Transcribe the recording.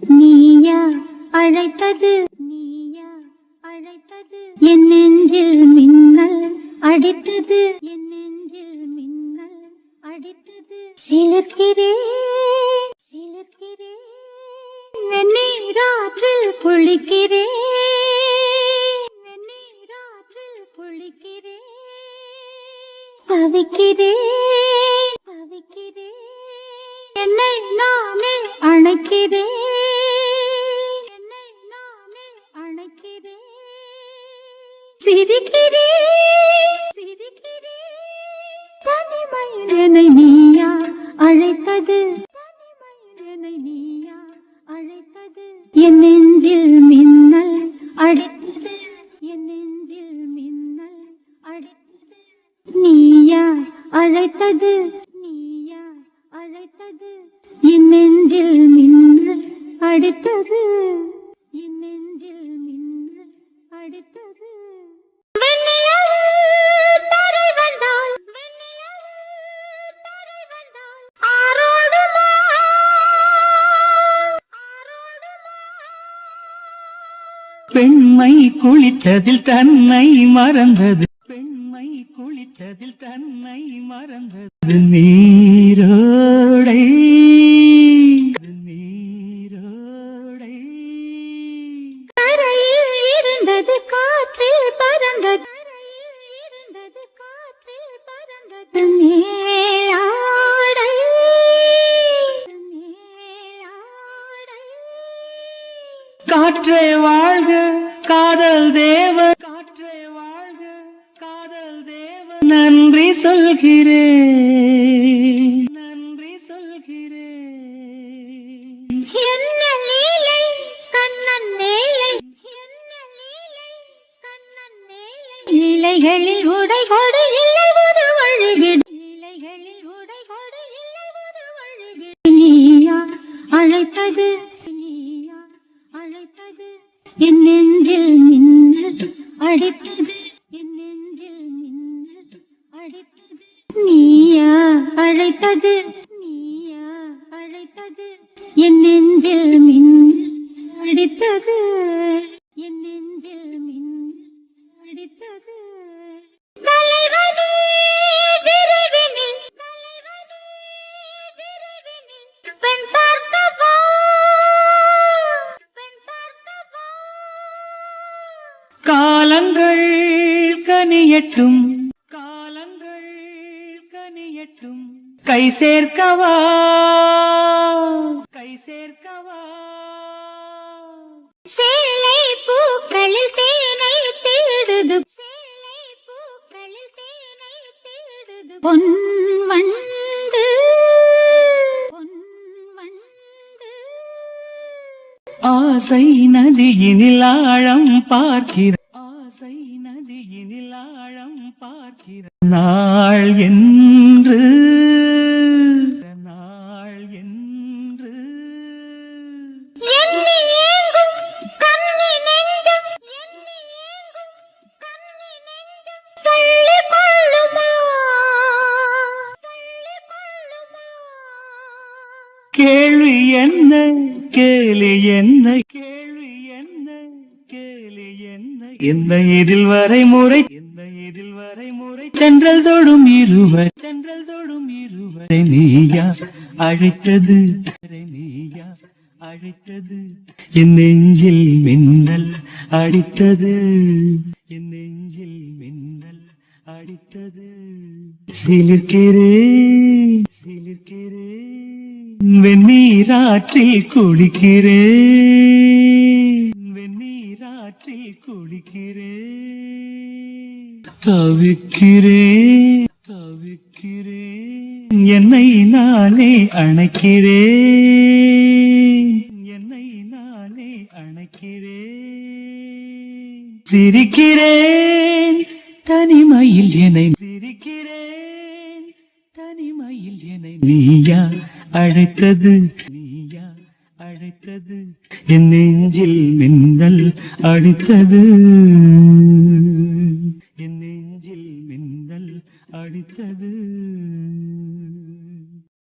நீயா அழைத்தது, நீயா அழைத்தது, என் நெஞ்சில் மின்னல் அடித்தது, என் நெஞ்சில் மின்னல் அடித்தது. சிலிர்க்கிறேன் சிலிர்க்கிறேன், வெந்நீராற்றில் குளிக்கிறேன், வெந்நீராற்றில் குளிக்கிறேன். தவிக்கிறேன் தவிக்கிறேன், என்னை நானே அணைக்கிறேன், என்னை நானே அணைக்கிறேன். சிரிக்கிறேன் சிரிக்கிறேன், தனிமையில் என்னை நீயா அழைத்தது, தனிமையில் என்னை நீயா அழைத்தது. என் நெஞ்சில் மின்னல் அடித்தது, என் நெஞ்சில் மின்னல் அடித்தது. நீயா அழைத்தது, நீயா அழைத்தது, என் நெஞ்சில் மின்னல் அடித்தது, என் நெஞ்சில் மின்னல் அடித்தது. வெண்ணிலவு தரை வந்தால், வெண்ணிலவு தரை வந்தால், ஆரோடுமா ஆரோடுமா. பெண்மை குளித்ததில் தன்னை மறந்தது, பெண்மை குளித்ததில் தன்னை மறந்தது. நீரோடை நீரோடை, கரையில் இருந்தது காற்றில் பறந்தது, கரையில் இருந்தது காற்றில் பறந்தது. மேலாடை மேலாடை. காற்றே வாழ்க காதல் தேவன், காற்றே வாழ்க காதல் தேவன். நன்றி சொல்கிறேன், நன்றி சொல்கிறேன். என்ன லீலை கண்ணன் மேலை, என்ன லீலை கண்ணன் மேலை. இலைகளில் உடை கொடு இல்லை ஒரு வழிவிடு, இலைகளில் உடை கொடு இல்லை ஒரு வழிவிடு. நீயா அழைத்தது, நீயா அழைத்தது, என் நெஞ்சில் மின்னல் அடித்தது, என் நெஞ்சில் மின்னல் அடித்தது. நீயா அழைத்தது, நீயா அழைத்தது, என் நெஞ்சில் மின்னல் அடித்தது, என் நெஞ்சில் மின்னல் அடித்தது. தலைவனே விரைவினில், தலைவனே விரைவினில், பெண் பார்க்கவா பெண் பார்க்கவா. காலங்கள் கனியட்டும், காலங்கள் கனியட்டும், கை சேர்க்கவா கை சேர்க்கவா. சேலை பூக்களில் தேனை தேடுது, சேலை பூக்களில் தேனை தேடுது. பொன் வண்டு பொன் வண்டு. ஆசை நதியினில் ஆழம் பார்க்கிற, ஆசை நதியினில் ஆழம் பார்க்கிற நாள் என்று, நாள் என்று. எண்ணி ஏங்கும் கண்ணி நெஞ்சம், எண்ணி ஏங்கும் கண்ணி நெஞ்சம். தள்ளி கொள்ளுமா தள்ளி கொள்ளுமா. கேள்வி என்ன கேலி என்ன, கேள்வி என்ன கேலி என்ன. என்ன இதில் வரைமுறை, என்ன இதில் வரைமுறை. தென்றல் தொடும் இருவர், தென்றல் தொடும் இருவர். நீயா அழைத்தது, நீயா அழைத்தது, என் நெஞ்சில் மின்னல் அடித்தது, என் நெஞ்சில் மின்னல் அடித்தது. சிலிர்க்கிறேன் சிலிர்க்கிறேன், வெந்நீராற்றில் குளிக்கிறேன், வெந்நீராற்றில் குளிக்கிறேன். தவிக்கிறேன் தவிக்கிறேன், என்னை நானே அணைக்கிறேன், என்னை நானே அணைக்கிறேன். சிரிக்கிறேன் தனிமையில் என்னை, சிரிக்கிறேன் தனிமையில் என்னை. நீயா அழைத்தது, நீயா அழைத்தது, என் நெஞ்சில் மின்னல் அடித்தது, என் நெஞ்சில் மின்னல் அடித்தது.